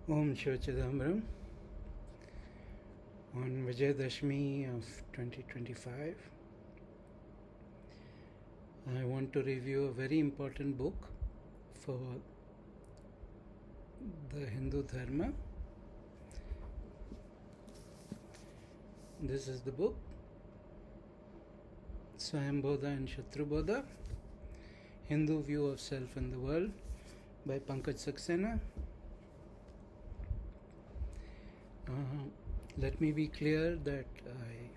Om Shivachidambaram. On Vijayadashmi of 2025, I want to review a very important book for the Hindu Dharma. This is the book, Swayambodha and Shatrubodha, Hindu View of Self and the World by Pankaj Saxena. Let me be clear that I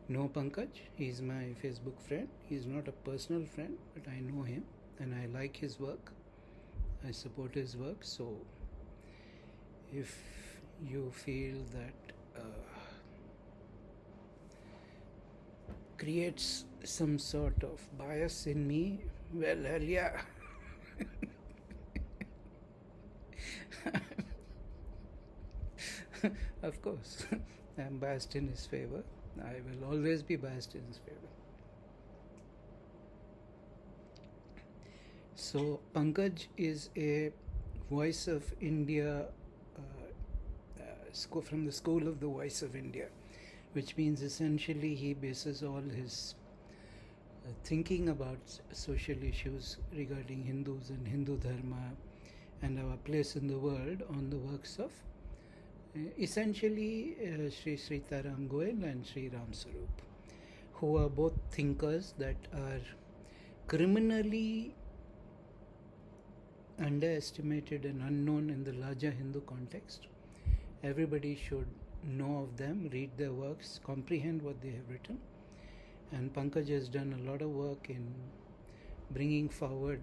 know Pankaj. He's my Facebook friend. He's not a personal friend, but I know him and I like his work. I support his work. So if you feel that creates some sort of bias in me, well, hell yeah. Of course, I am biased in his favor. I will always be biased in his favor. So, Pankaj is a Voice of India, from the school of the Voice of India, which means essentially he bases all his thinking about social issues regarding Hindus and Hindu Dharma and our place in the world on the works of essentially Sri Sritaram Goel and Sri Ram Sarup, who are both thinkers that are criminally underestimated and unknown in the larger Hindu context. Everybody should know of them, read their works, comprehend what they have written. And Pankaj has done a lot of work in bringing forward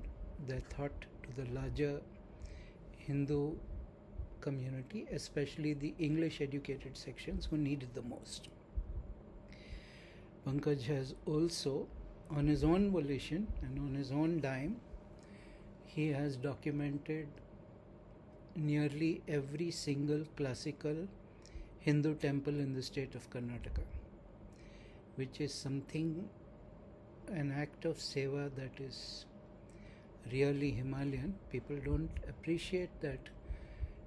their thought to the larger Hindu community, especially the English educated sections who need it the most. Pankaj has also, on his own volition and on his own dime, he has documented nearly every single classical Hindu temple in the state of Karnataka, which is something, an act of seva that is really Himalayan. People don't appreciate that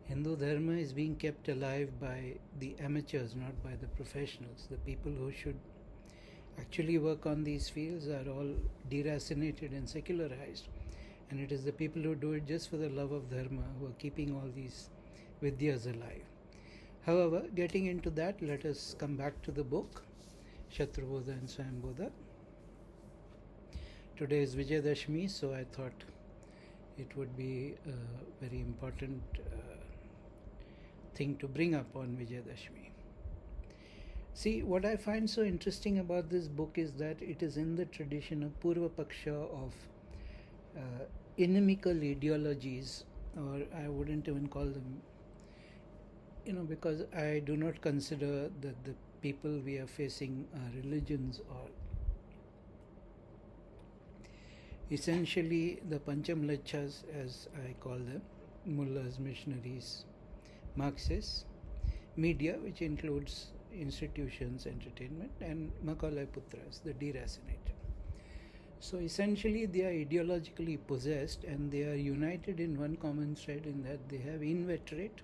Hindu Dharma is being kept alive by the amateurs, not by the professionals. The people who should actually work on these fields are all deracinated and secularized. And it is the people who do it just for the love of Dharma who are keeping all these Vidyas alive. However, getting into that, let us come back to the book, Shatrubodha and Swayambodha. Today is Vijayadashmi, so I thought it would be a very important thing to bring up on Vijayadashmi. See, what I find so interesting about this book is that it is in the tradition of Purva Paksha of inimical ideologies, or I wouldn't even call them, because I do not consider that the people we are facing are religions or essentially the Panchamlachas, as I call them, mullahs, missionaries, Marxists, media, which includes institutions, entertainment, and Macaulay Putras, the deracinated. So essentially they are ideologically possessed and they are united in one common thread in that they have inveterate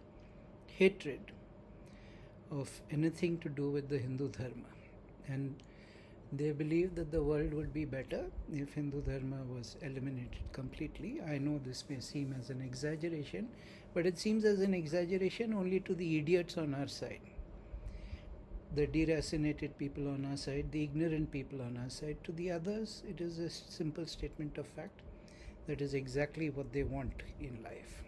hatred of anything to do with the Hindu Dharma. And they believe that the world would be better if Hindu Dharma was eliminated completely. I know this may seem as an exaggeration, but it seems as an exaggeration only to the idiots on our side. The deracinated people on our side, the ignorant people on our side. To the others, it is a simple statement of fact. That is exactly what they want in life.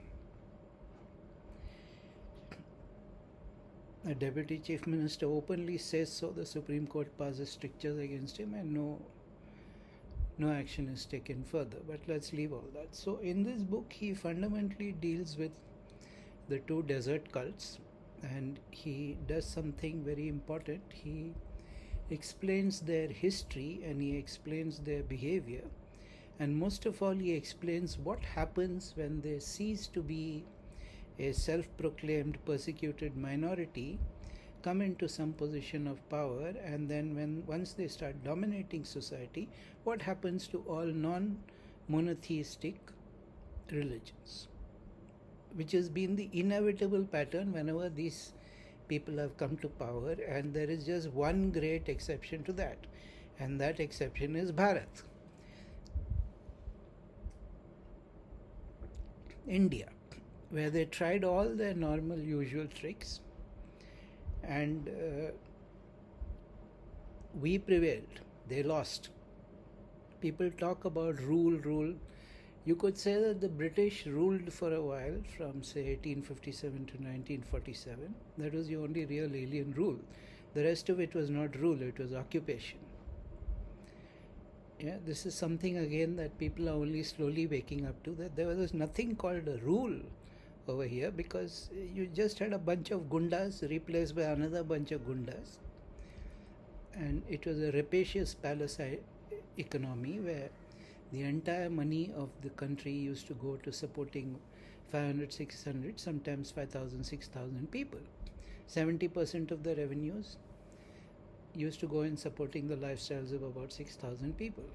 A deputy chief minister openly says so. The Supreme Court passes strictures against him and no action is taken further. But let's leave all that. So in this book, he fundamentally deals with the two desert cults, and he does something very important. He explains their history and he explains their behavior, and most of all he explains what happens when they cease to be a self-proclaimed persecuted minority, come into some position of power, and then once they start dominating society, what happens to all non-monotheistic religions, which has been the inevitable pattern whenever these people have come to power, and there is just one great exception to that, and that exception is Bharat. India, where they tried all their normal usual tricks, and we prevailed. They lost. People talk about rule. You could say that the British ruled for a while from say 1857 to 1947. That was the only real alien rule. The rest of it was not rule, it was occupation. Yeah, this is something again that people are only slowly waking up to, that there was nothing called a rule over here, because you just had a bunch of gundas replaced by another bunch of gundas, and it was a rapacious palace economy where the entire money of the country used to go to supporting 500, 600, sometimes 5,000, 6,000 people. 70% of the revenues used to go in supporting the lifestyles of about 6,000 people.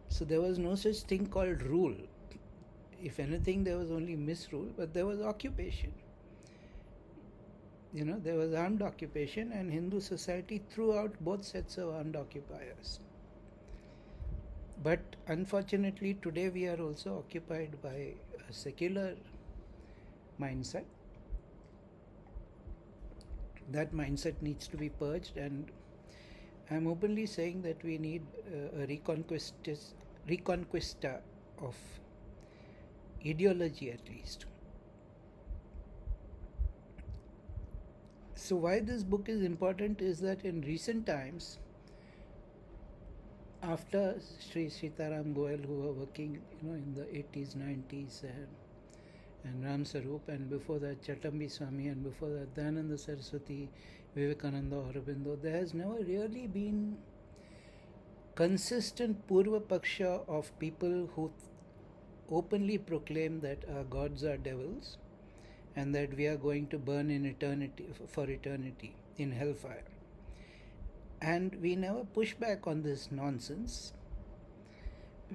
So there was no such thing called rule. If anything, there was only misrule, but there was occupation. There was armed occupation, and Hindu society threw out both sets of armed occupiers. But unfortunately, today we are also occupied by a secular mindset. That mindset needs to be purged, and I'm openly saying that we need a reconquista of ideology, at least. So why this book is important is that in recent times, after Sri Sitaram Goel, who were working in the 80s, 90s, and Ram Sarup, and before that Chatambi Swami, and before that Dayananda Saraswati, Vivekananda, Aurobindo, there has never really been consistent Purva Paksha of people who openly proclaim that our gods are devils and that we are going to burn in eternity, for eternity in hellfire. And we never push back on this nonsense.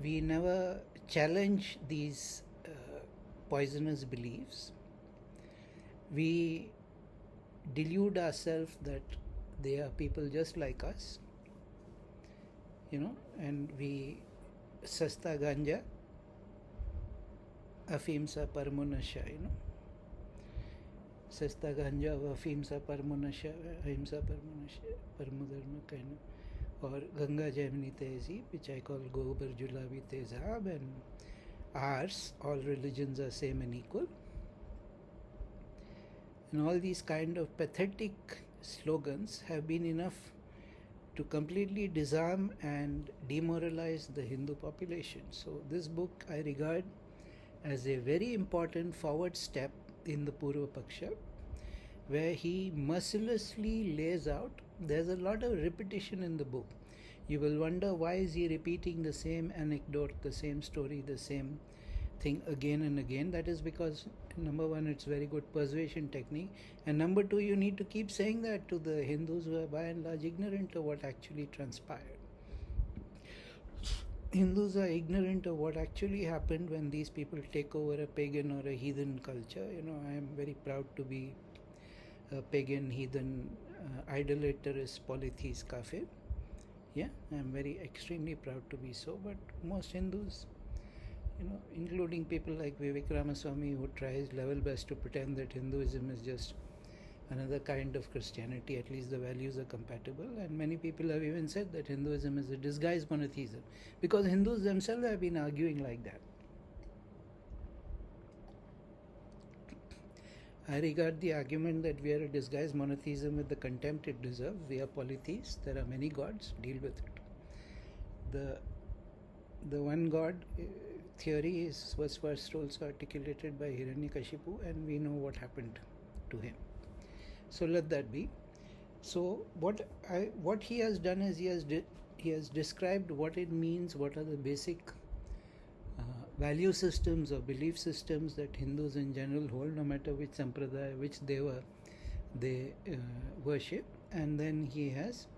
We never challenge these poisonous beliefs. We delude ourselves that they are people just like us, and we sasta ganja, afimsa parmonasha, sasta ganja, afimsa parmonasha, ahimsa parmonasha, parmodharma kind of, or Ganga Jamini Tezi, which I call Gobar Julabi Tezab, and ours, all religions are same and equal. And all these kind of pathetic slogans have been enough to completely disarm and demoralize the Hindu population. So this book I regard as a very important forward step in the Purva Paksha, where he mercilessly lays out, there's a lot of repetition in the book. You will wonder, why is he repeating the same anecdote, the same story, the same thing again and again? That is because, number one, it's very good persuasion technique, and number two, you need to keep saying that to the Hindus who are by and large ignorant of what actually transpired. Hindus are ignorant of what actually happened when these people take over a pagan or a heathen culture. I am very proud to be a pagan, heathen, idolatrous, polytheist kafir. Yeah, I am very extremely proud to be so, but most Hindus, including people like Vivek Ramaswamy, who tries level best to pretend that Hinduism is just another kind of Christianity, at least the values are compatible, and many people have even said that Hinduism is a disguised monotheism, because Hindus themselves have been arguing like that. I regard the argument that we are a disguised monotheism with the contempt it deserves. We are polytheists, there are many gods, deal with it. The one God theory was first also articulated by Hiranyakashipu, and we know what happened to him. So let that be. So what he has done is he has described what it means, what are the basic value systems or belief systems that Hindus in general hold, no matter which sampradaya, which deva they worship, and then he has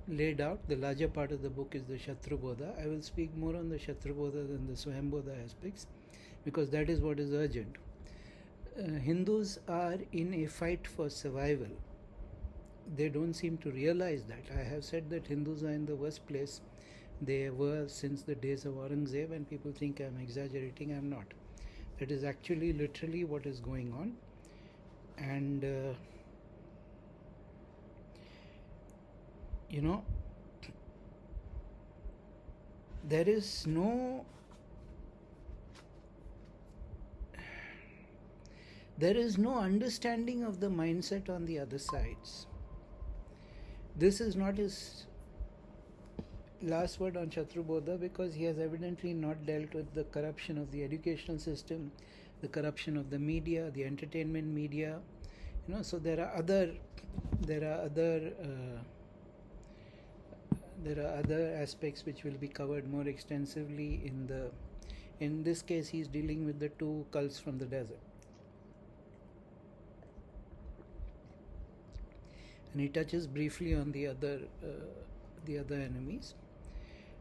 laid out, the larger part of the book is the Shatrubodha. I will speak more on the Shatrubodha than the Swayambodha aspects, because that is what is urgent. Hindus are in a fight for survival. They don't seem to realize that. I have said that Hindus are in the worst place they were since the days of Aurangzeb, and people think I'm exaggerating. I'm not. That is actually literally what is going on. And there is no understanding of the mindset on the other sides. This is not his last word on Shatrubodha, because he has evidently not dealt with the corruption of the educational system, the corruption of the media, the entertainment media. So there are other aspects which will be covered more extensively in this case. He's dealing with the two cults from the desert, and he touches briefly on the other enemies.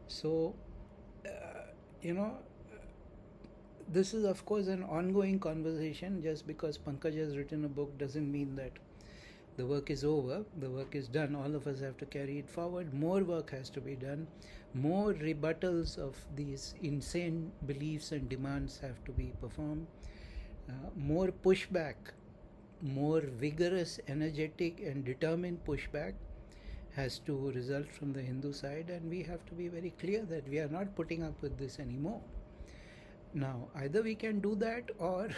So this is of course an ongoing conversation. Just because Pankaj has written a book doesn't mean that the work is over. The work is done. All of us have to carry it forward. More work has to be done. More rebuttals of these insane beliefs and demands have to be performed. More pushback, more vigorous, energetic and determined pushback has to result from the Hindu side, and we have to be very clear that we are not putting up with this anymore. Now, either we can do that, or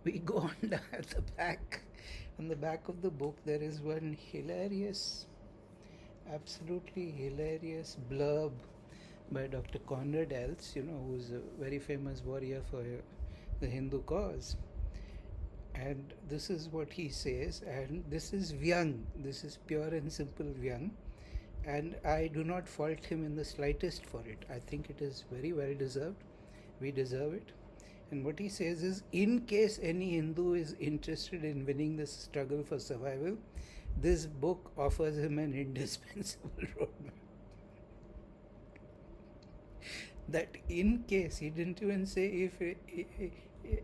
we go on at the back. On the back of the book, there is one absolutely hilarious blurb by Dr. Conrad Ells, who's a very famous warrior for the Hindu cause. And this is what he says, and this is Vyang. This is pure and simple Vyang. And I do not fault him in the slightest for it. I think it is very well deserved. We deserve it. And what he says is, in case any Hindu is interested in winning this struggle for survival, this book offers him an indispensable roadmap. That in case, he didn't even say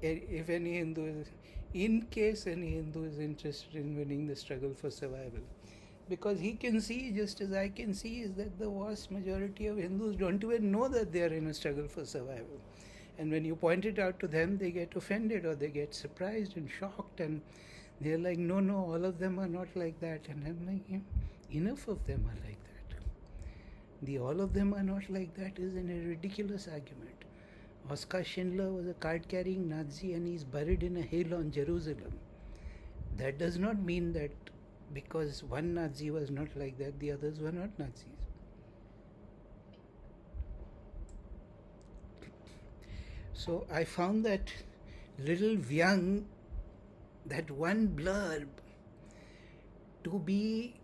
if any Hindu is, in case any Hindu is interested in winning the struggle for survival. Because he can see, just as I can see, is that the vast majority of Hindus don't even know that they are in a struggle for survival. And when you point it out to them, they get offended, or they get surprised and shocked, and they're like, no, all of them are not like that. And I'm like, enough of them are like that. The all of them are not like that is a ridiculous argument. Oskar Schindler was a card-carrying Nazi, and he's buried in a hill on Jerusalem. That does not mean that because one Nazi was not like that, the others were not Nazis. So I found that little Vyang, that one blurb, to be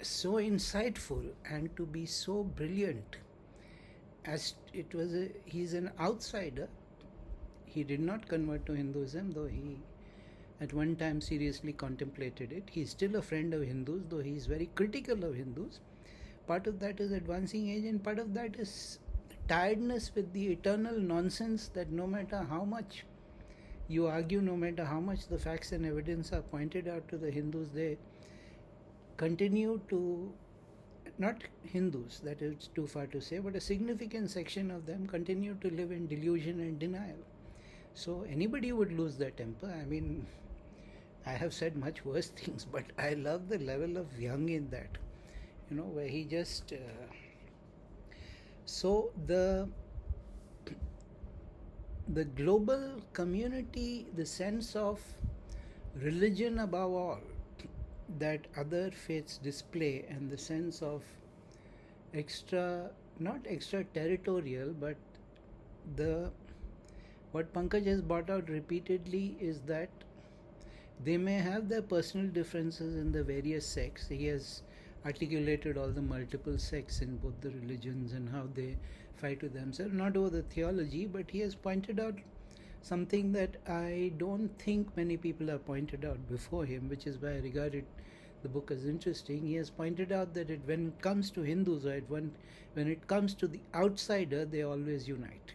so insightful and to be so brilliant. As it was, he's an outsider. He did not convert to Hinduism, though he at one time seriously contemplated it. He's still a friend of Hindus, though he's very critical of Hindus. Part of that is advancing age, and part of that is tiredness with the eternal nonsense that no matter how much you argue, no matter how much the facts and evidence are pointed out to the Hindus, they continue to, not Hindus, that is too far to say, but a significant section of them continue to live in delusion and denial. So anybody would lose their temper. I mean, I have said much worse things, but I love the level of Vyang in that, where he just... So the global community, the sense of religion above all that other faiths display, and the sense of not extra territorial, but what Pankaj has brought out repeatedly is that they may have their personal differences in the various sects. He has articulated all the multiple sects in both the religions and how they fight with themselves, not over the theology, but he has pointed out something that I don't think many people have pointed out before him, which is why I regarded the book as interesting. He has pointed out that when it comes to Hindus, right, when it comes to the outsider, they always unite.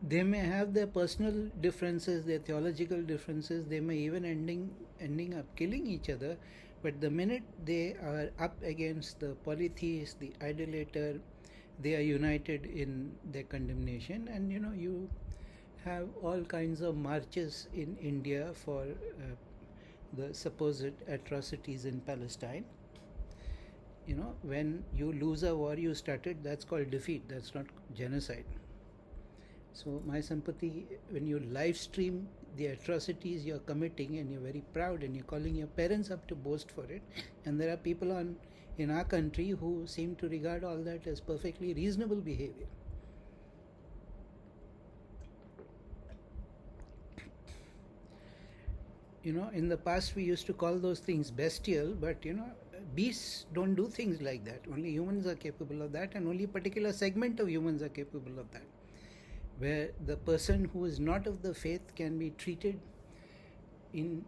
They may have their personal differences, their theological differences. They may even ending up killing each other. But the minute they are up against the polytheist, the idolater, they are united in their condemnation. And you have all kinds of marches in India for the supposed atrocities in Palestine. When you lose a war you started, that's called defeat, that's not genocide. So my sympathy when you live stream the atrocities you're committing and you're very proud and you're calling your parents up to boast for it, and there are people in our country who seem to regard all that as perfectly reasonable behavior. In the past we used to call those things bestial, but beasts don't do things like that. Only humans are capable of that, and only a particular segment of humans are capable of that, where the person who is not of the faith can be treated in.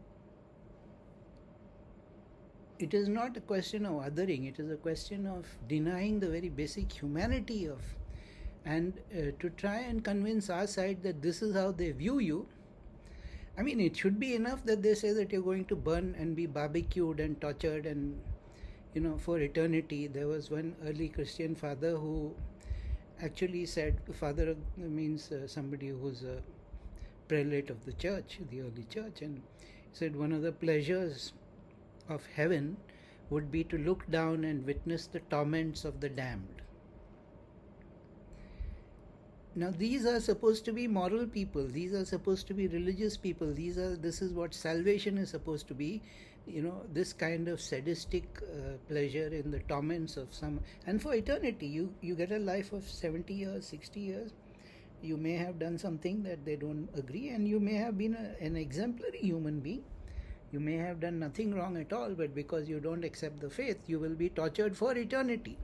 It is not a question of othering, it is a question of denying the very basic humanity of, and to try and convince our side that this is how they view you. I mean, it should be enough that they say that you're going to burn and be barbecued and tortured and, for eternity. There was one early Christian father who actually said, father means somebody who's a prelate of the church, the early church, and said one of the pleasures of heaven would be to look down and witness the torments of the damned. Now these are supposed to be moral people, these are supposed to be religious people, this is what salvation is supposed to be, this kind of sadistic pleasure in the torments of some, and for eternity. You get a life of 70 years, 60 years, you may have done something that they don't agree, and you may have been an exemplary human being, you may have done nothing wrong at all, but because you don't accept the faith, you will be tortured for eternity.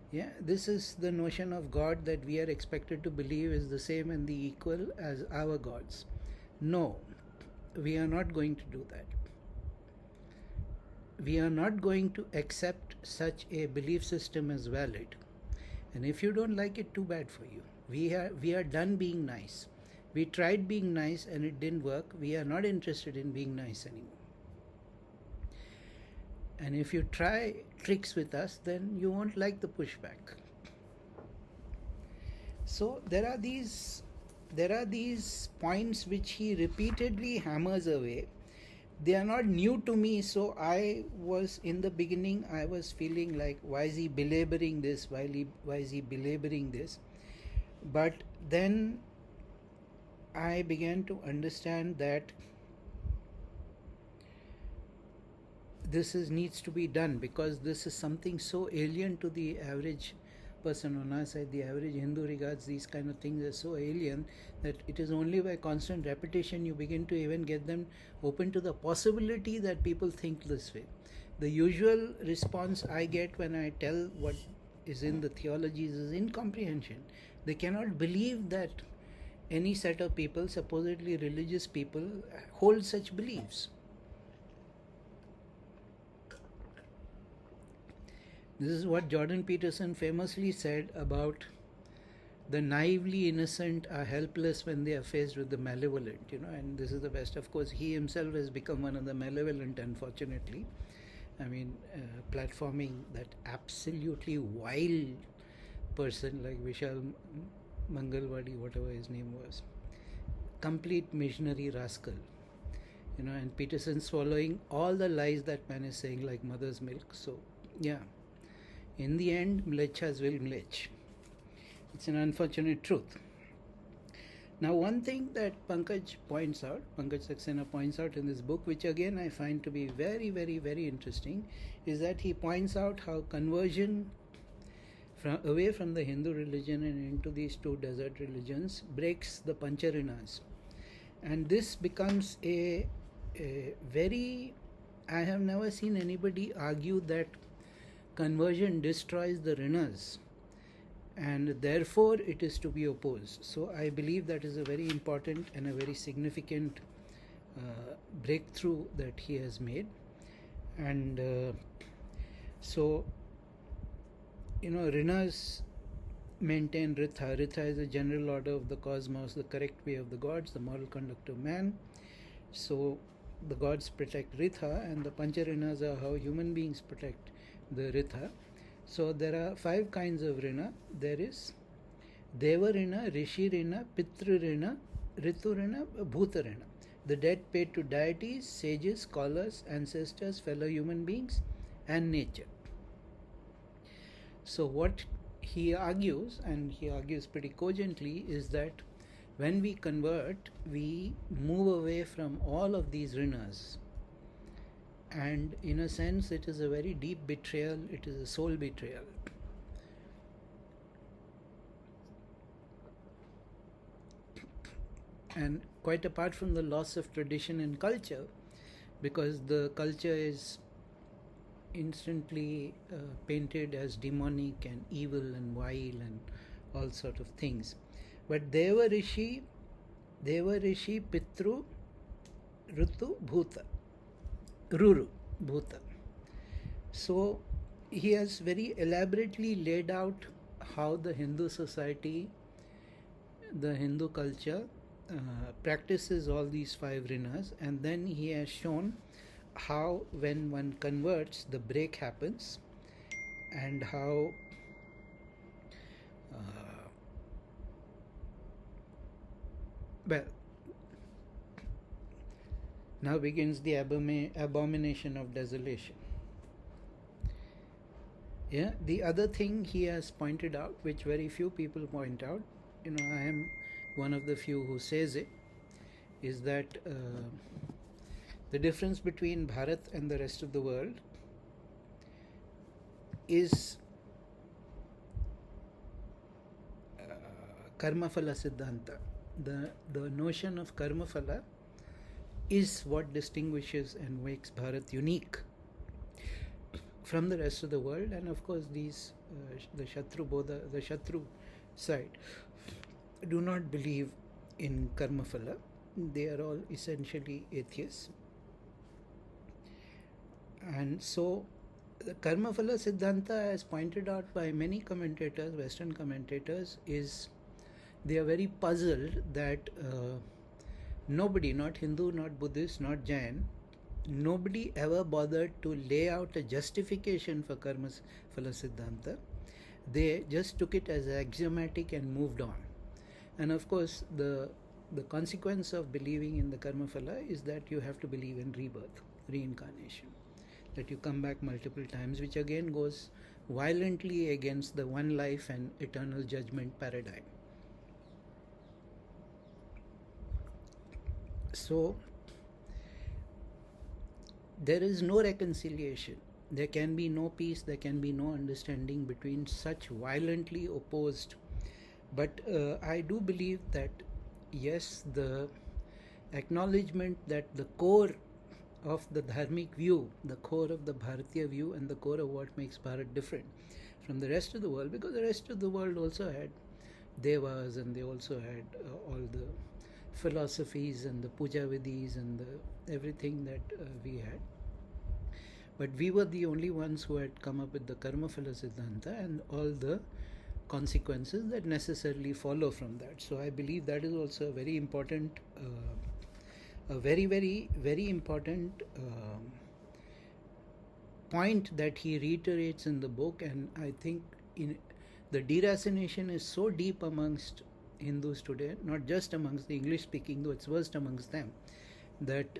Yeah, this is the notion of God that we are expected to believe is the same and the equal as our gods. No, we are not going to do that. We are not going to accept such a belief system as valid. And if you don't like it, too bad for you. We are done being nice. We tried being nice and it didn't work. We are not interested in being nice anymore. And if you try tricks with us, then you won't like the pushback. So there are these points which he repeatedly hammers away. They are not new to me, so in the beginning I was feeling like, why is he belaboring this? Why is he belaboring this? But then I began to understand that this needs to be done, because this is something so alien to the average person on our side. The average Hindu regards these kind of things as so alien that it is only by constant repetition you begin to even get them open to the possibility that people think this way. The usual response I get when I tell what is in the theologies is incomprehension. They cannot believe that any set of people, supposedly religious people, hold such beliefs. This is what Jordan Peterson famously said about the naively innocent are helpless when they are faced with the malevolent, and this is the best. Of course, he himself has become one of the malevolent, unfortunately. I mean, platforming that absolutely wild person like Vishal Mangalwadi, whatever his name was, complete missionary rascal, and Peterson swallowing all the lies that man is saying like mother's milk. So, yeah. In the end, mlechas will mlech. It's an unfortunate truth. Now, one thing that Pankaj Saxena points out in this book, which again I find to be very, very, very interesting, is that he points out how conversion away from the Hindu religion and into these two desert religions breaks the pancharinas. And this becomes a very... I have never seen anybody argue that conversion destroys the rinas and therefore it is to be opposed. So I believe that is a very important and a very significant breakthrough that he has made. And so rinas maintain Ritha. Ritha is the general order of the cosmos, the correct way of the gods, the moral conduct of man. So the gods protect Ritha, and the Pancharinas are how human beings protect the Ritha. So there are 5 kinds of Rina. There is Deva Rina, Rishi Rina, Pitru Rina, Ritu Rina, Bhuta Rina. The debt paid to deities, sages, scholars, ancestors, fellow human beings, and nature. So what he argues, and he argues pretty cogently, is that when we convert, we move away from all of these rinas. And in a sense, it is a very deep betrayal, it is a soul betrayal. And quite apart from the loss of tradition and culture, because the culture is instantly painted as demonic and evil and vile and all sort of things. But Deva Rishi, Pitru, Rutu, Bhuta, Ruru, Bhuta. So he has very elaborately laid out how the Hindu society, the Hindu culture practices all these 5 rinas, and then he has shown how when one converts the break happens, and how well, now begins the abomination of desolation. Yeah, the other thing he has pointed out, which very few people point out, I am one of the few who says it, is that the difference between Bharat and the rest of the world is Karmafala Siddhanta. The notion of Karmafala is what distinguishes and makes Bharat unique from the rest of the world. And of course these the Shatrubodha, the Shatru side, do not believe in Karmafala. They are all essentially atheists. And so the Karmafala Siddhanta, as pointed out by many commentators, Western commentators, is they are very puzzled that nobody, not Hindu, not Buddhist, not Jain, nobody ever bothered to lay out a justification for Karmafala Siddhanta. They just took it as axiomatic and moved on. And of course, the consequence of believing in the Karmafala is that you have to believe in rebirth, reincarnation, that you come back multiple times, which again goes violently against the one life and eternal judgment paradigm. So there is no reconciliation, there can be no peace, there can be no understanding between such violently opposed. But I do believe that yes, the acknowledgement that the core of the dharmic view, the core of the Bharatiya view, and the core of what makes Bharat different from the rest of the world, because the rest of the world also had devas, and they also had all the philosophies and the puja vidhis and everything that we had. But we were the only ones who had come up with the Karmafala Siddhanta and all the consequences that necessarily follow from that. So I believe that is also a very important, a very, very, very important point that he reiterates in the book. And I think the deracination is so deep amongst Hindus today, not just amongst the English speaking, though it's worst amongst them, that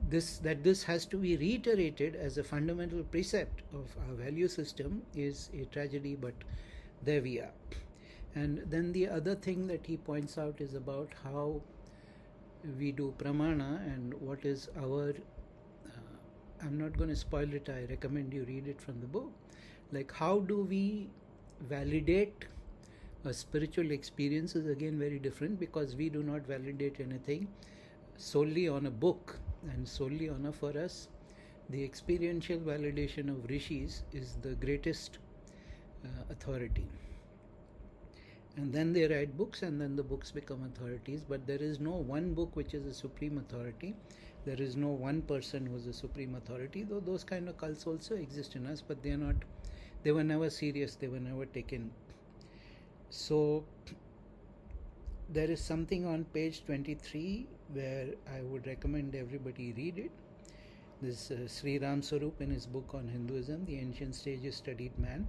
this has to be reiterated as a fundamental precept of our value system is a tragedy, but there we are. And then the other thing that he points out is about how we do pramana and what is our I'm not going to spoil it, I recommend you read it from the book. Like, how do we validate a spiritual experience is again very different, because we do not validate anything solely on a book and solely on for us the experiential validation of rishis is the greatest authority. And then they write books, and then the books become authorities, but there is no one book which is a supreme authority. There is no one person who is a supreme authority, though those kind of cults also exist in us, but they were never serious, they were never taken So there is something on page 23 where I would recommend everybody read it. This Sri Ram Sarup in his book on Hinduism, The Ancient Sages Studied Man.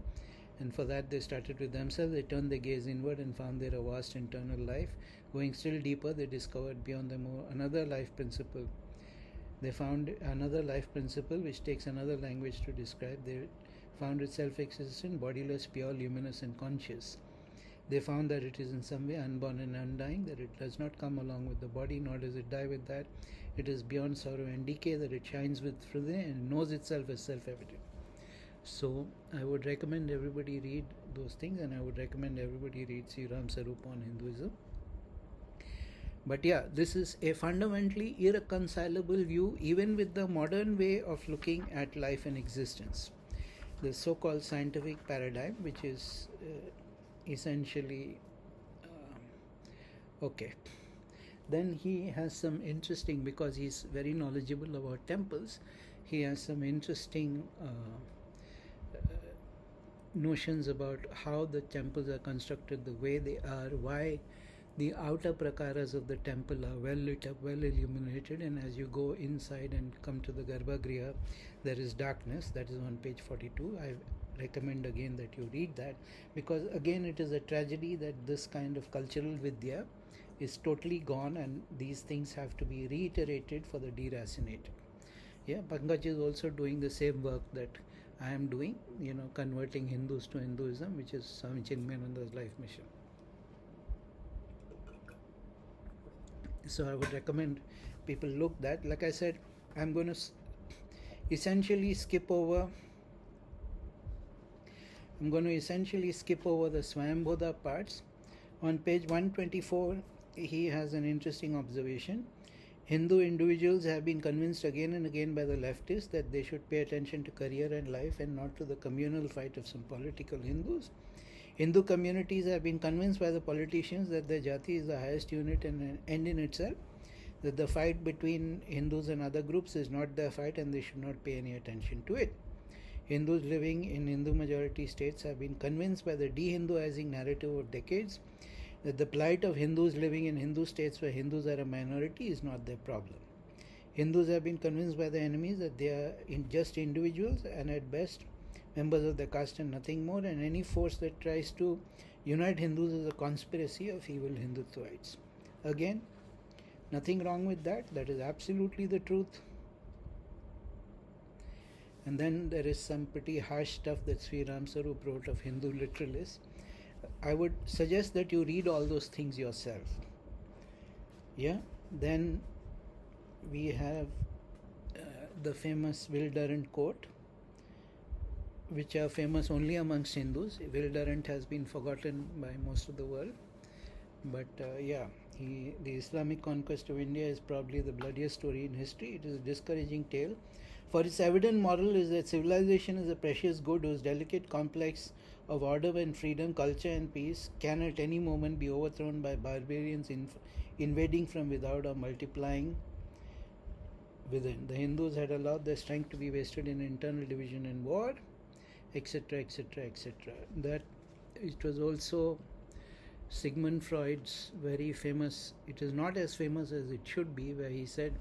And for that they started with themselves. They turned their gaze inward and found there a vast internal life. Going still deeper, they discovered beyond them another life principle. They found another life principle which takes another language to describe. They found it self-existent, bodiless, pure, luminous and conscious. They found that it is in some way unborn and undying, that it does not come along with the body, nor does it die with that. It is beyond sorrow and decay, that it shines within and knows itself as self-evident. So I would recommend everybody read those things, and I would recommend everybody read Sri Ram Sarup on Hinduism. But yeah, this is a fundamentally irreconcilable view even with the modern way of looking at life and existence. The so-called scientific paradigm, which is essentially okay. Then he has some interesting, because he's very knowledgeable about temples, he has some interesting notions about how the temples are constructed the way they are, why the outer prakaras of the temple are well lit up, well illuminated, and as you go inside and come to the Garbhagriha, there is darkness. That is on page 42. I recommend again that you read that, because again it is a tragedy that this kind of cultural vidya is totally gone, and these things have to be reiterated for the deracinated. Yeah, Pankaj is also doing the same work that I am doing, converting Hindus to Hinduism, which is Swami Chinmayananda's life mission. So I would recommend people look that. Like I said, I'm going to essentially skip over the Swayambodha parts. On page 124, he has an interesting observation. Hindu individuals have been convinced again and again by the leftists that they should pay attention to career and life and not to the communal fight of some political Hindus. Hindu communities have been convinced by the politicians that their jati is the highest unit and an end in itself, that the fight between Hindus and other groups is not their fight and they should not pay any attention to it. Hindus living in Hindu majority states have been convinced by the de-Hinduizing narrative of decades that the plight of Hindus living in Hindu states where Hindus are a minority is not their problem. Hindus have been convinced by their enemies that they are just individuals and at best members of the caste and nothing more, and any force that tries to unite Hindus is a conspiracy of evil Hindutvites. Again, nothing wrong with that. That is absolutely the truth. And then there is some pretty harsh stuff that Sri Ram Sarup wrote of Hindu literalists. I would suggest that you read all those things yourself. Yeah. Then we have the famous Will Durant quote, which are famous only amongst Hindus. Will Durant has been forgotten by most of the world. But the Islamic conquest of India is probably the bloodiest story in history. It is a discouraging tale. For its evident moral is that civilization is a precious good whose delicate complex of order and freedom, culture and peace can at any moment be overthrown by barbarians invading from without or multiplying within. The Hindus had allowed their strength to be wasted in internal division and war, etc., etc., etc. That it was also Sigmund Freud's very famous, it is not as famous as it should be, where he said,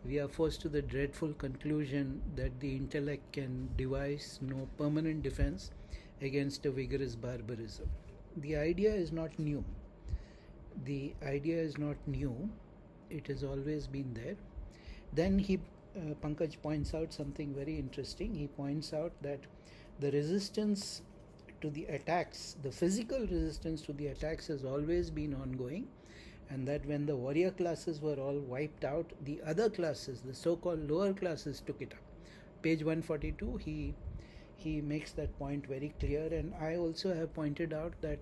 we are forced to the dreadful conclusion that the intellect can devise no permanent defense against a vigorous barbarism. The idea is not new. It has always been there. Then Pankaj points out something very interesting. He points out that the resistance to the attacks, the physical resistance to the attacks has always been ongoing, and that when the warrior classes were all wiped out, the other classes, the so-called lower classes, took it up. Page 142, he makes that point very clear, and I also have pointed out that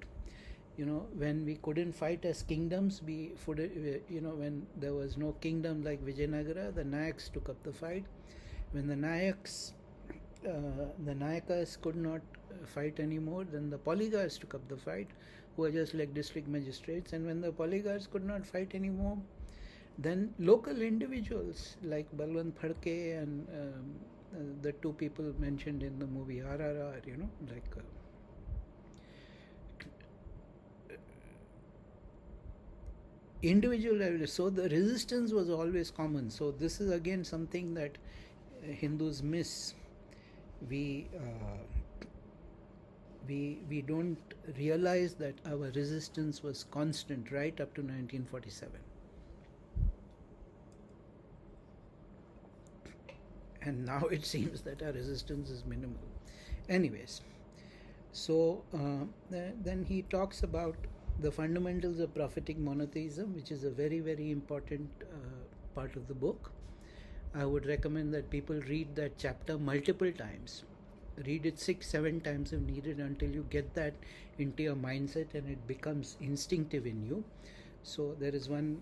when we couldn't fight as kingdoms, when there was no kingdom like Vijayanagara, the Nayaks took up the fight. When the Nayakas could not fight anymore, then the Polygars took up the fight, who were just like district magistrates. And when the Polygars could not fight anymore, then local individuals like Balwant Phadke and the two people mentioned in the movie RRR, individual revolution. So the resistance was always common. So this is again something that Hindus miss. We we don't realize that our resistance was constant right up to 1947. And now it seems that our resistance is minimal. Anyways, so then he talks about the fundamentals of prophetic monotheism, which is a very, very important part of the book. I would recommend that people read that chapter multiple times. Read it 6-7 times if needed until you get that into your mindset and it becomes instinctive in you. So there is one,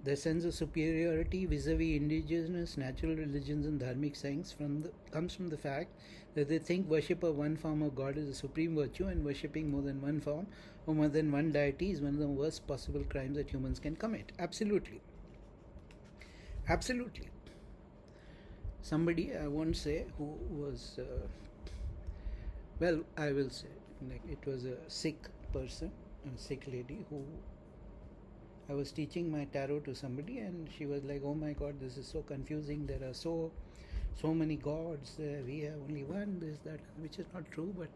the sense of superiority vis-a-vis indigenous natural religions and dharmic sayings comes from the fact that they think worship of one form of God is a supreme virtue, and worshipping more than one form or more than one deity is one of the worst possible crimes that humans can commit. Absolutely. Absolutely. Somebody, I won't say who was, well, I will say, like it was a Sikh person, a Sikh lady who, I was teaching my tarot to somebody and she was like, oh my God, this is so confusing. There are so many gods. We have only one, this, that, which is not true. But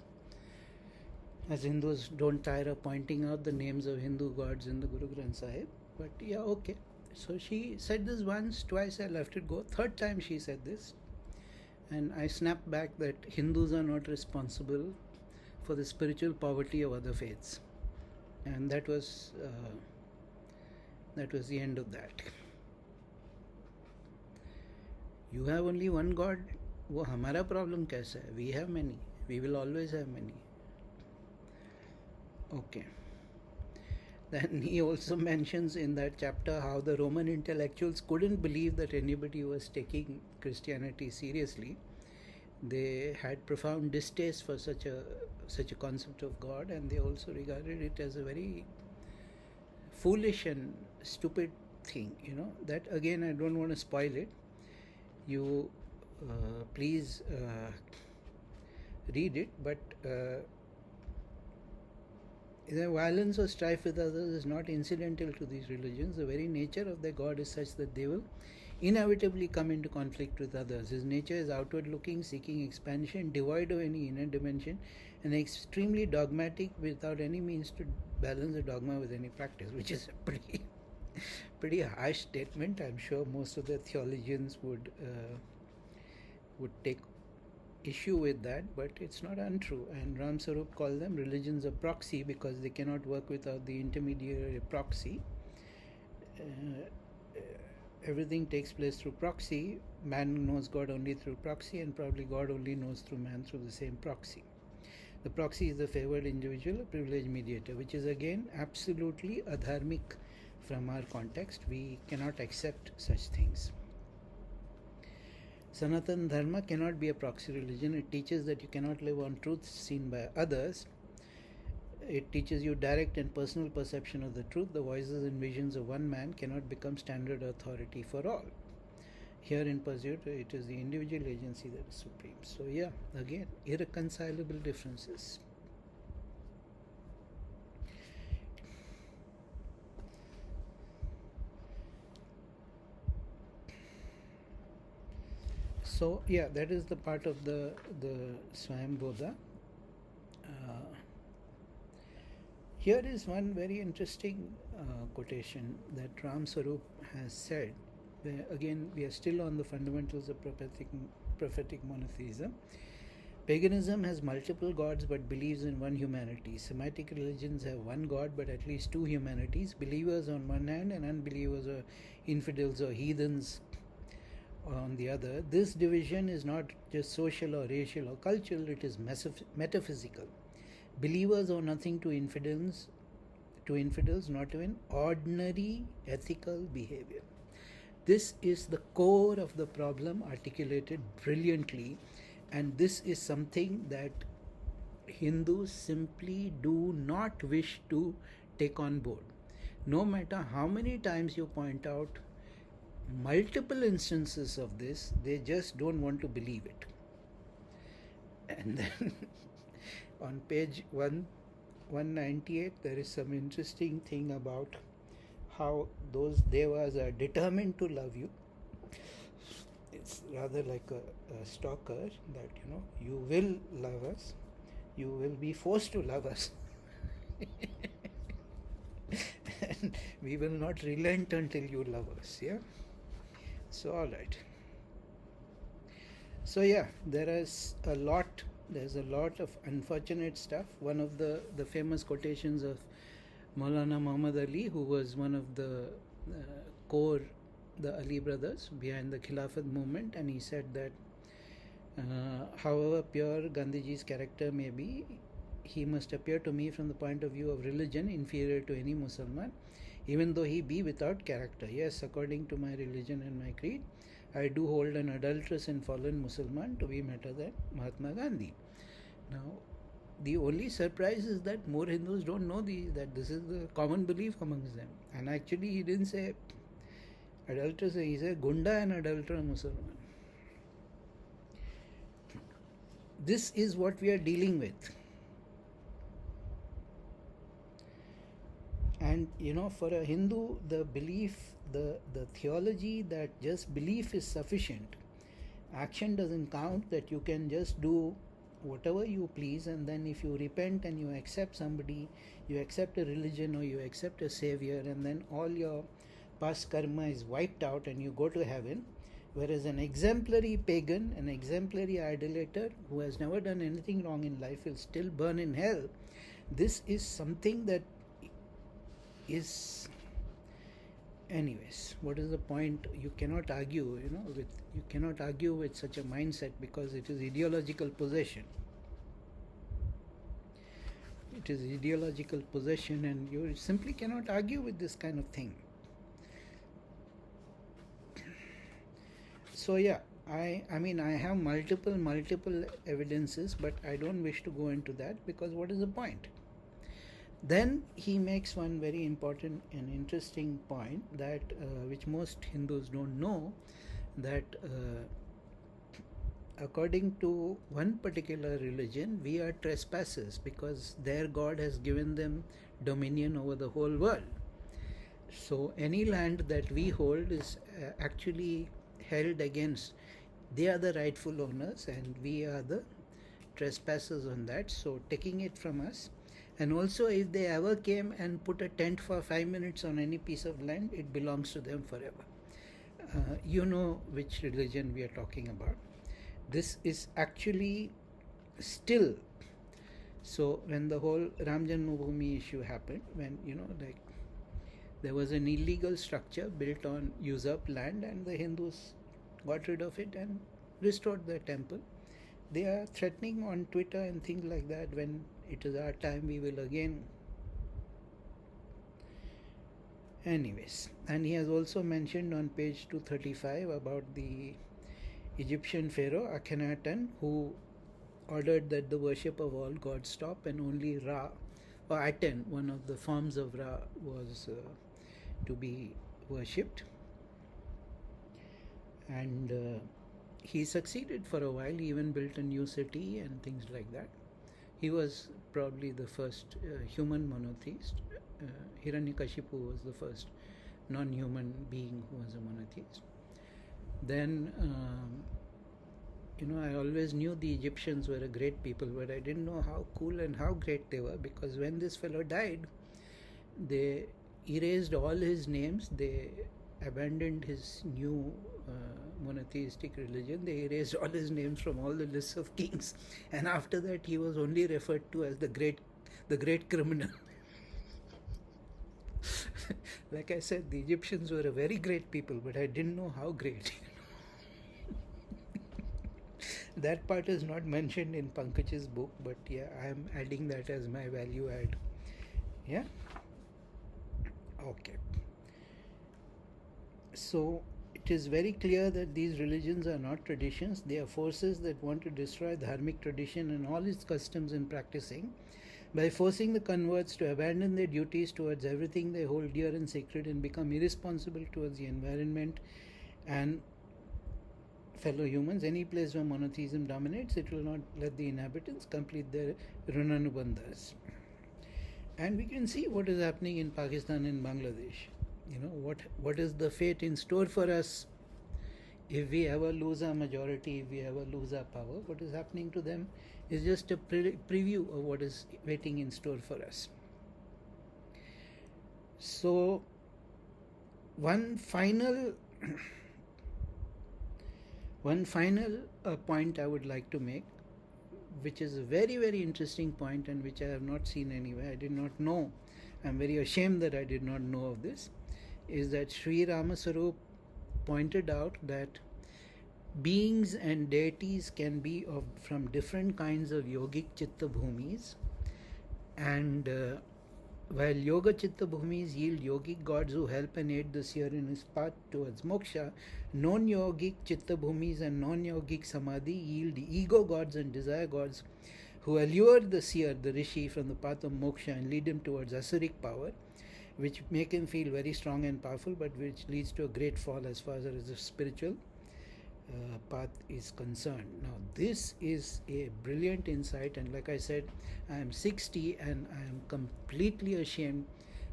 as Hindus, don't tire of pointing out the names of Hindu gods in the Guru Granth Sahib. But yeah, okay. So she said this once, twice I left it go. Third time she said this. And I snapped back that Hindus are not responsible for the spiritual poverty of other faiths. And that was the end of that. You have only one God. वो हमारा problem कैसा है? We have many. We will always have many. Okay. Then he also mentions in that chapter how the Roman intellectuals couldn't believe that anybody was taking Christianity seriously. They had profound distaste for such a concept of God, and they also regarded it as a very foolish and stupid thing. That again, I don't want to spoil it. You please read it, but the violence or strife with others is not incidental to these religions. The very nature of their God is such that they will inevitably come into conflict with others. His nature is outward looking, seeking expansion, devoid of any inner dimension, and extremely dogmatic without any means to balance the dogma with any practice, which is a pretty harsh statement. I'm sure most of the theologians would take issue with that, but it's not untrue. And Ram Sarup called them religions of proxy because they cannot work without the intermediary proxy. Everything takes place through proxy. Man knows God only through proxy, and probably God only knows through man through the same proxy. The proxy is the favored individual, a privileged mediator, which is again absolutely adharmic from our context. We cannot accept such things. Sanatana Dharma cannot be a proxy religion. It teaches that you cannot live on truths seen by others. It teaches you direct and personal perception of the truth. The voices and visions of one man cannot become standard authority for all. Here in Pursuit, it is the individual agency that is supreme. So yeah, again, irreconcilable differences. So yeah, that is the part of the Swayambodha. Here is one very interesting quotation that Ram Sarup has said. Where again, we are still on the fundamentals of prophetic monotheism. Paganism has multiple gods but believes in one humanity. Semitic religions have one God but at least two humanities. Believers on one hand and unbelievers or infidels or heathens on the other. This division is not just social or racial or cultural, it is metaphysical. Believers owe nothing to infidels, not even ordinary ethical behavior. This is the core of the problem articulated brilliantly, and this is something that Hindus simply do not wish to take on board. No matter how many times you point out multiple instances of this, they just don't want to believe it. And then on page 1 198, there is some interesting thing about how those devas are determined to love you. It's rather like a stalker that, you will love us, you will be forced to love us. And we will not relent until you love us. Yeah. So, all right. So yeah, there's a lot of unfortunate stuff. One of the famous quotations of Maulana Muhammad Ali, who was one of the core, the Ali brothers behind the Khilafat movement, and he said that however pure Gandhiji's character may be, he must appear to me from the point of view of religion inferior to any Musliman, even though he be without character. Yes, according to my religion and my creed, I do hold an adulterous and fallen Musliman to be better than Mahatma Gandhi. Now, the only surprise is that more Hindus don't know that this is the common belief amongst them. And actually, he didn't say adulterous, he said Gunda and adulterer Musliman. This is what we are dealing with. And for a Hindu, the belief, the theology that just belief is sufficient, action doesn't count, that you can just do whatever you please, and then if you repent and you accept somebody, you accept a religion or you accept a savior, and then all your past karma is wiped out and you go to heaven. Whereas an exemplary pagan, an exemplary idolater who has never done anything wrong in life will still burn in hell. This is something that is, anyways, what is the point? You cannot argue, you cannot argue with such a mindset, because it is ideological possession. It is ideological possession, and you simply cannot argue with this kind of thing. So yeah, I have multiple evidences, but I don't wish to go into that, because what is the point? Then he makes one very important and interesting point that which most Hindus don't know, that according to one particular religion, we are trespassers because their God has given them dominion over the whole world. So any land that we hold is actually held against, they are the rightful owners and we are the trespassers on that, so taking it from us. And also, if they ever came and put a tent for 5 minutes on any piece of land, it belongs to them forever. You know which religion we are talking about. This is actually still. So when the whole Ram Janmabhoomi issue happened, when there was an illegal structure built on usurped land, and the Hindus got rid of it and restored the temple. They are threatening on Twitter and things like that, when it is our time, we will again. Anyways, and he has also mentioned on page 235 about the Egyptian pharaoh Akhenaten, who ordered that the worship of all gods stop and only Ra, or Aten, one of the forms of Ra, was to be worshipped. And he succeeded for a while. He even built a new city and things like that. He was probably the first human monotheist. Hiranyakashipu was the first non-human being who was a monotheist. Then, I always knew the Egyptians were a great people, but I didn't know how cool and how great they were, because when this fellow died, they erased all his names. They abandoned his new monotheistic religion. They erased all his names from all the lists of kings, and after that he was only referred to as the great criminal. Like I said, the Egyptians were a very great people, but I didn't know how great. That part is not mentioned in Pankaj's book, but yeah, I am adding that as my value add. Yeah. Okay. So it is very clear that these religions are not traditions. They are forces that want to destroy dharmic tradition and all its customs and practicing, by forcing the converts to abandon their duties towards everything they hold dear and sacred and become irresponsible towards the environment and fellow humans. Any place where monotheism dominates, it will not let the inhabitants complete their runanubandhas. And we can see what is happening in Pakistan and Bangladesh. What is the fate in store for us if we ever lose our majority, if we ever lose our power. What is happening to them is just a preview of what is waiting in store for us. So one final point I would like to make, which is a very, very interesting point and which I have not seen anywhere. I did not know. I'm very ashamed that I did not know of this. Is that Sri Ramaswarup pointed out that beings and deities can be from different kinds of yogic chitta bhumis, and while yoga chitta bhumis yield yogic gods who help and aid the seer in his path towards moksha, non-yogic chitta bhumis and non-yogic samadhi yield ego gods and desire gods who allure the seer, the rishi, from the path of moksha and lead him towards asuric power, which make him feel very strong and powerful, but which leads to a great fall as far as the spiritual path is concerned. Now, this is a brilliant insight, and like I said, I am 60 and I am completely ashamed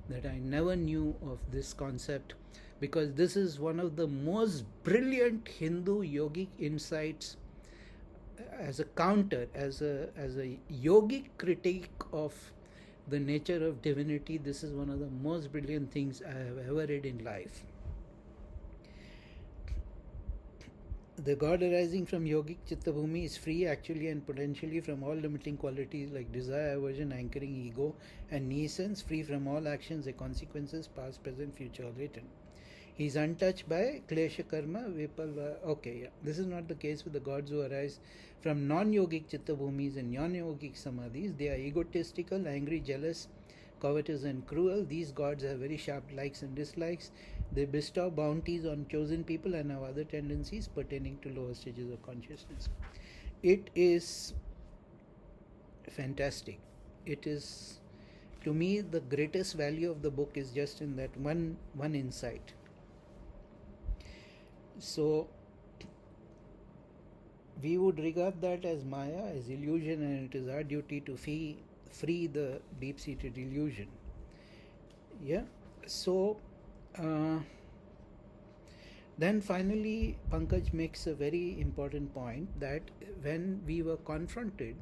that I never knew of this concept, because this is one of the most brilliant Hindu yogic insights as a counter, as a yogic critique of the nature of divinity. This is one of the most brilliant things I have ever read in life. The God arising from yogic chitta bhumi is free actually and potentially from all limiting qualities like desire, aversion, anchoring, ego and nescience, free from all actions and consequences, past, present, future or latent. He is untouched by klesha karma, vipalva. Okay, yeah. This is not the case with the gods who arise from non-yogic chitta bhumis and non-yogic samadhis. They are egotistical, angry, jealous, covetous and cruel. These gods have very sharp likes and dislikes. They bestow bounties on chosen people and have other tendencies pertaining to lower stages of consciousness. It is fantastic. It is, to me, the greatest value of the book is just in that one insight. So we would regard that as Maya, as illusion, and it is our duty to free the deep-seated illusion. Yeah. So then finally Pankaj makes a very important point that when we were confronted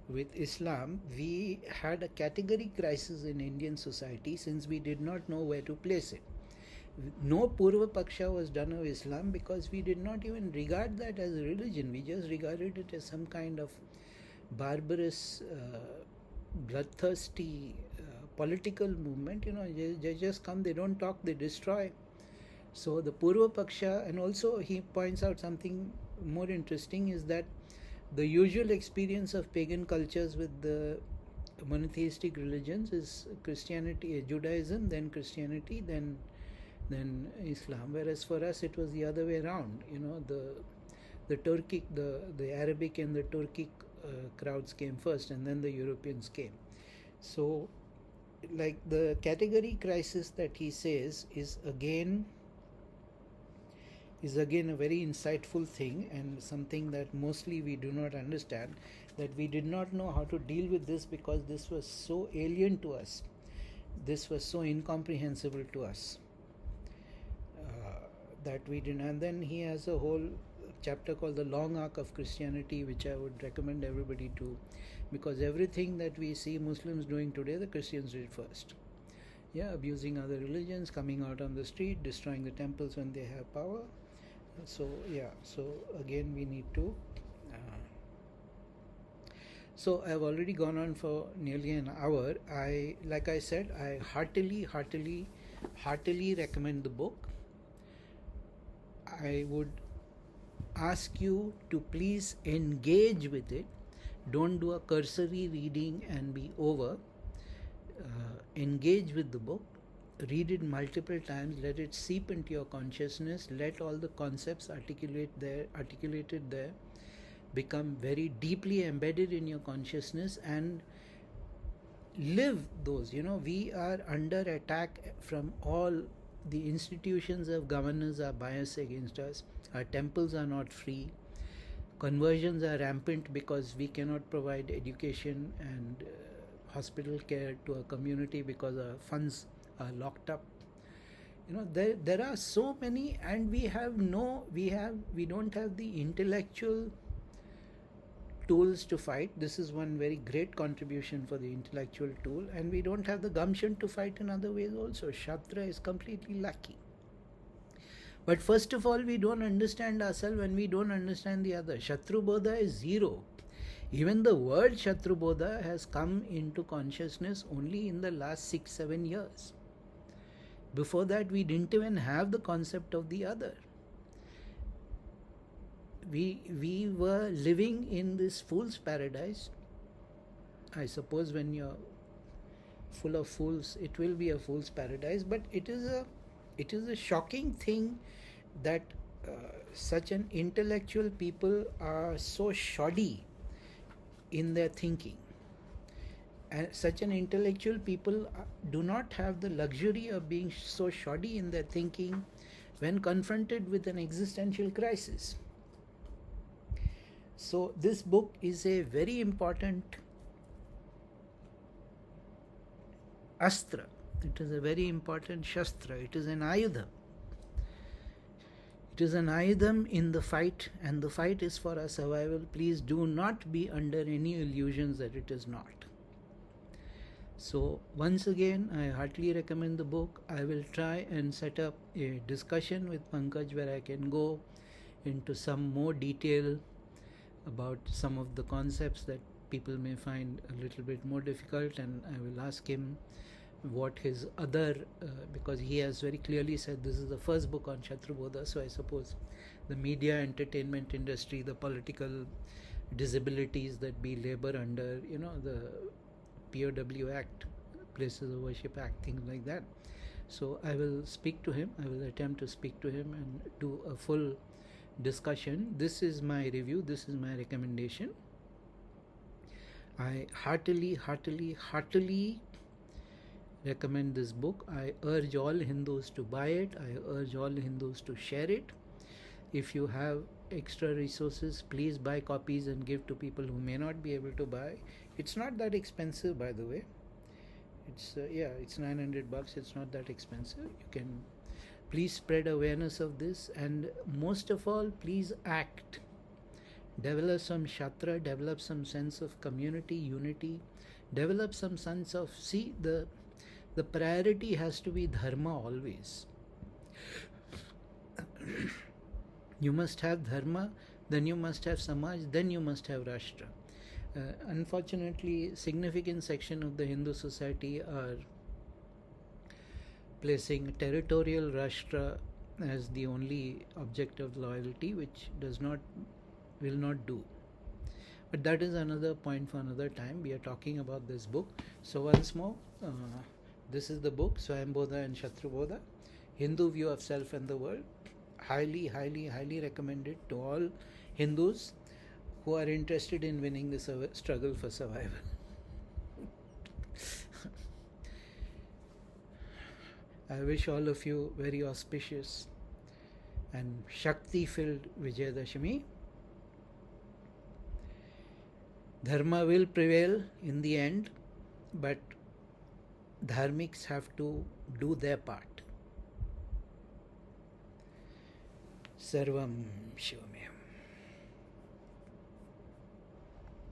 with Islam, we had a category crisis in Indian society since we did not know where to place it. No Purva Paksha was done of Islam because we did not even regard that as a religion. We just regarded it as some kind of barbarous, bloodthirsty political movement. They just come, they don't talk, they destroy. So the Purva Paksha, and also he points out something more interesting, is that the usual experience of pagan cultures with the monotheistic religions is Christianity, Judaism, then Christianity, then Islam. Whereas for us it was the other way around. The Turkic, the Arabic and the Turkic crowds came first, and then the Europeans came. So, like the category crisis that he says is again a very insightful thing, and something that mostly we do not understand, that we did not know how to deal with this because this was so alien to us, this was so incomprehensible to us, that we didn't. And then he has a whole chapter called The Long Arc of Christianity, which I would recommend everybody to, because everything that we see Muslims doing today, the Christians did first. Yeah, abusing other religions, coming out on the street, destroying the temples when they have power. So again we need to so I've already gone on for nearly an hour. Like I said, I heartily recommend the book. I would ask you to please engage with it. Don't do a cursory reading and be over. Engage with the book. Read it multiple times. Let it seep into your consciousness. Let all the concepts articulated there become very deeply embedded in your consciousness, and live those. We are under attack from all the institutions of governance are biased against us. Our temples are not free. Conversions are rampant because we cannot provide education and hospital care to a community because our funds are locked up. There are so many, and we don't have the intellectual tools to fight. This is one very great contribution for the intellectual tool, and we don't have the gumption to fight in other ways also. Shastra is completely lacking. But first of all, we don't understand ourselves when we don't understand the other. Shatrubodha is zero. Even the word Shatrubodha has come into consciousness only in the last 6-7 years. Before that, we didn't even have the concept of the other. We were living in this fool's paradise. I suppose when you're full of fools, it will be a fool's paradise. But it is a shocking thing that such an intellectual people are so shoddy in their thinking. And such an intellectual people do not have the luxury of being so shoddy in their thinking when confronted with an existential crisis. So this book is a very important astra. It is a very important shastra. It is an ayudha. It is an ayudham in the fight, and the fight is for our survival. Please do not be under any illusions that it is not. So once again, I heartily recommend the book. I will try and set up a discussion with Pankaj where I can go into some more detail about some of the concepts that people may find a little bit more difficult, and I will ask him what his other, because he has very clearly said this is the first book on Shatrubodha, so I suppose the media entertainment industry, the political disabilities that we labor under, the POW Act, Places of Worship Act, things like that. So I will speak to him. I will attempt to speak to him and do a full discussion. This is my review. This is my recommendation. I heartily recommend this book. I urge all Hindus to buy it. I urge all Hindus to share it. If you have extra resources, please buy copies and give to people who may not be able to buy. It's not that expensive, by the way. It's $900. It's not that expensive. You can please spread awareness of this, and most of all, please act. Develop some shatra, develop some sense of community, unity, develop some sense of, the priority has to be dharma always. You must have dharma, then you must have samaj, then you must have rashtra. Unfortunately, significant section of the Hindu society are placing territorial rashtra as the only object of loyalty, which will not do. But that is another point for another time. We are talking about this book. So once more, this is the book, Swayambodha and Shatrubodha, Hindu View of Self and the World. Highly recommended to all Hindus who are interested in winning the struggle for survival. I wish all of you very auspicious and Shakti-filled Vijayadashami. Dharma will prevail in the end, but dharmiks have to do their part. Sarvam Shivamaya.